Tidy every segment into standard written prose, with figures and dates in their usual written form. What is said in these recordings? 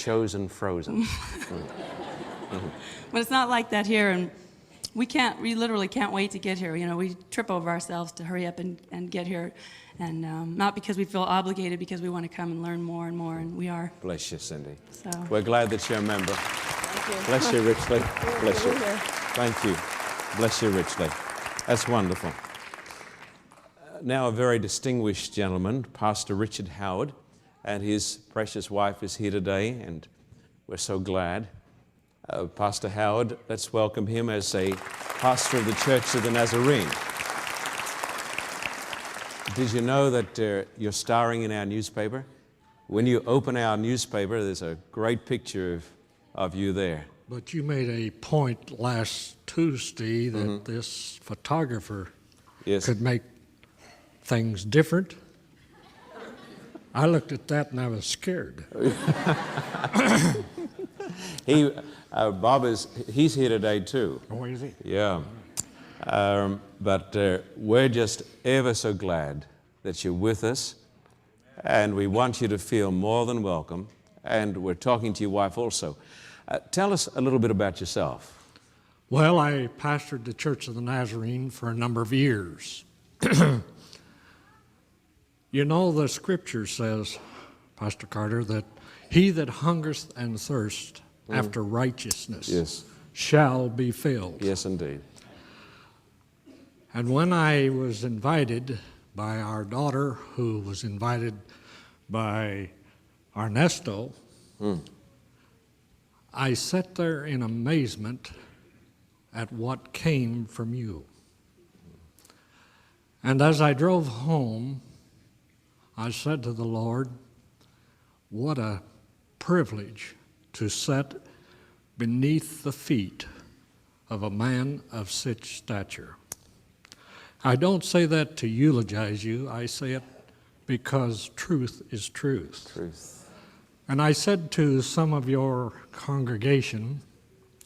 chosen frozen. But it's not like that here, and we literally can't wait to get here. You know, we trip over ourselves to hurry up and get here, and not because we feel obligated, because we want to come and learn more and more, and we are. Bless you, Cindy. So. We're glad that you're a member. Thank you. Bless you richly. Bless you. Here. Thank you. Bless you richly. That's wonderful. Now a very distinguished gentleman, Pastor Richard Howard, and his precious wife is here today, and we're so glad. Pastor Howard, let's welcome him as a pastor of the Church of the Nazarene. Did you know that you're starring in our newspaper? When you open our newspaper, there's a great picture of you there. But you made a point last Tuesday that this photographer could make things different. I looked at that and I was scared. Bob he's here today too. Oh, is he? Yeah. But we're just ever so glad that you're with us, and we want you to feel more than welcome, and we're talking to your wife also. Tell us a little bit about yourself. Well, I pastored the Church of the Nazarene for a number of years. You know, the scripture says, Pastor Carter, that he that hungereth and thirsts after righteousness shall be filled. Yes, indeed. And when I was invited by our daughter, who was invited by Ernesto, I sat there in amazement at what came from you. And as I drove home, I said to the Lord, what a privilege to sit beneath the feet of a man of such stature. I don't say that to eulogize you. I say it because truth is truth. Truth. And I said to some of your congregation,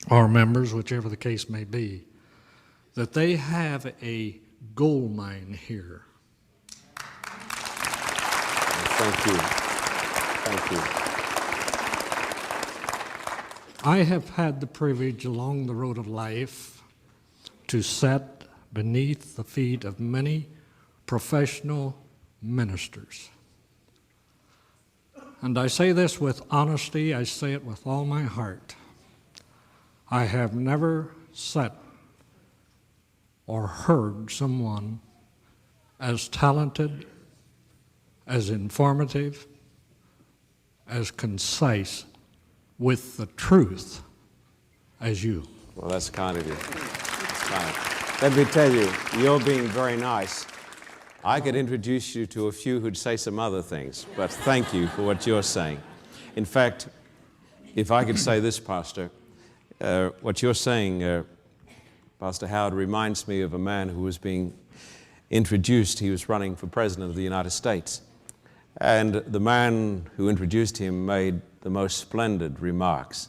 or members, whichever the case may be, that they have a gold mine here. Thank you. Thank you. I have had the privilege along the road of life to sit beneath the feet of many professional ministers. And I say this with honesty, I say it with all my heart. I have never sat or heard someone as talented, as informative, as concise with the truth as you. Well, that's kind of you. That's kind. Let me tell you, you're being very nice. I could introduce you to a few who'd say some other things, but thank you for what you're saying. In fact, if I could say this, Pastor, what you're saying, Pastor Howard, reminds me of a man who was being introduced. He was running for President of the United States. And the man who introduced him made the most splendid remarks.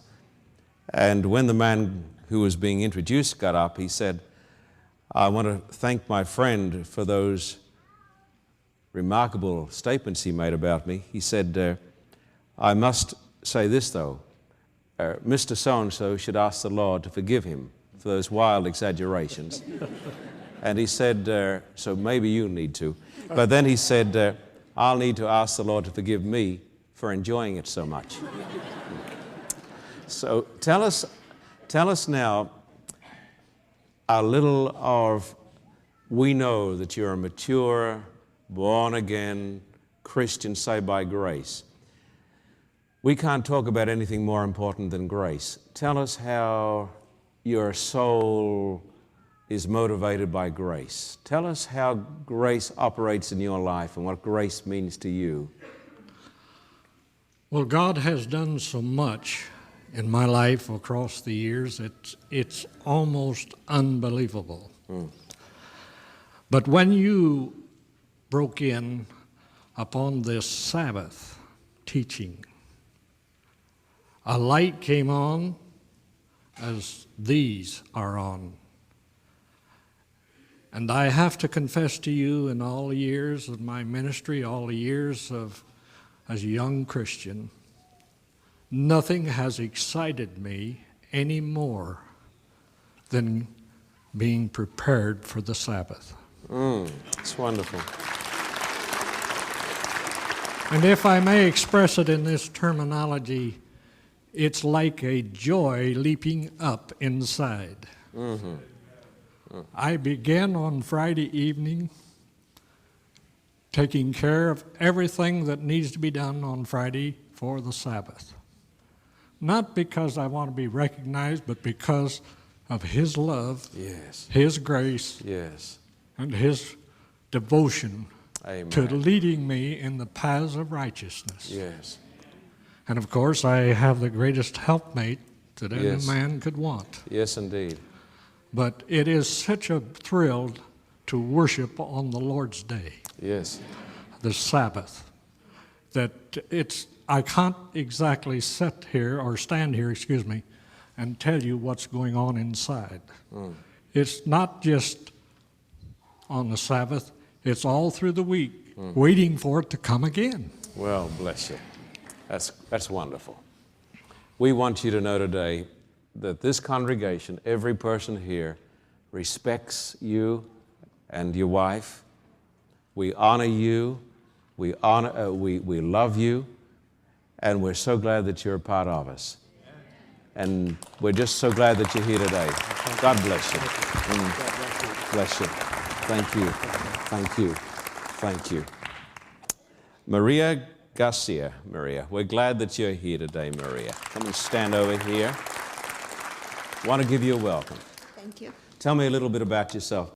And when the man who was being introduced got up, he said, I want to thank my friend for those remarkable statements he made about me. He said, I must say this though, Mr. So-and-so should ask the Lord to forgive him for those wild exaggerations. And he said, so maybe you need to. But then he said, I'll need to ask the Lord to forgive me for enjoying it so much. So tell us now a little of, we know that you're a mature, born-again Christian saved by grace. We can't talk about anything more important than grace. Tell us how your soul is motivated by grace. Tell us how grace operates in your life and what grace means to you. Well, God has done so much in my life across the years, it's almost unbelievable. But when you broke in upon this Sabbath teaching, a light came on as these are on. And I have to confess to you, in all the years of my ministry, all the years of as a young Christian, Nothing has excited me any more than being prepared for the Sabbath. It's wonderful. And if I may express it in this terminology, it's like a joy leaping up inside. I began on Friday evening taking care of everything that needs to be done on Friday for the Sabbath. Not because I want to be recognized, but because of His love, Yes. His grace, Yes. and His devotion Amen. to leading me in the paths of righteousness. Yes. And of course, I have the greatest helpmate that any Yes. man could want. Yes, indeed. But it is such a thrill to worship on the Lord's day, Yes. the Sabbath, that I can't exactly sit here or stand here, and tell you what's going on inside. It's not just on the Sabbath, it's all through the week, waiting for it to come again. Well, bless you. That's wonderful. We want you to know today that this congregation, every person here, respects you and your wife. We honor you. We love you. And we're so glad that you're a part of us. And we're just so glad that you're here today. God bless you. Bless you. Thank you. Thank you. Thank you. Maria Garcia, Maria. We're glad that you're here today, Maria. Come and stand over here. Want to give you a welcome. Thank you. Tell me a little bit about yourself.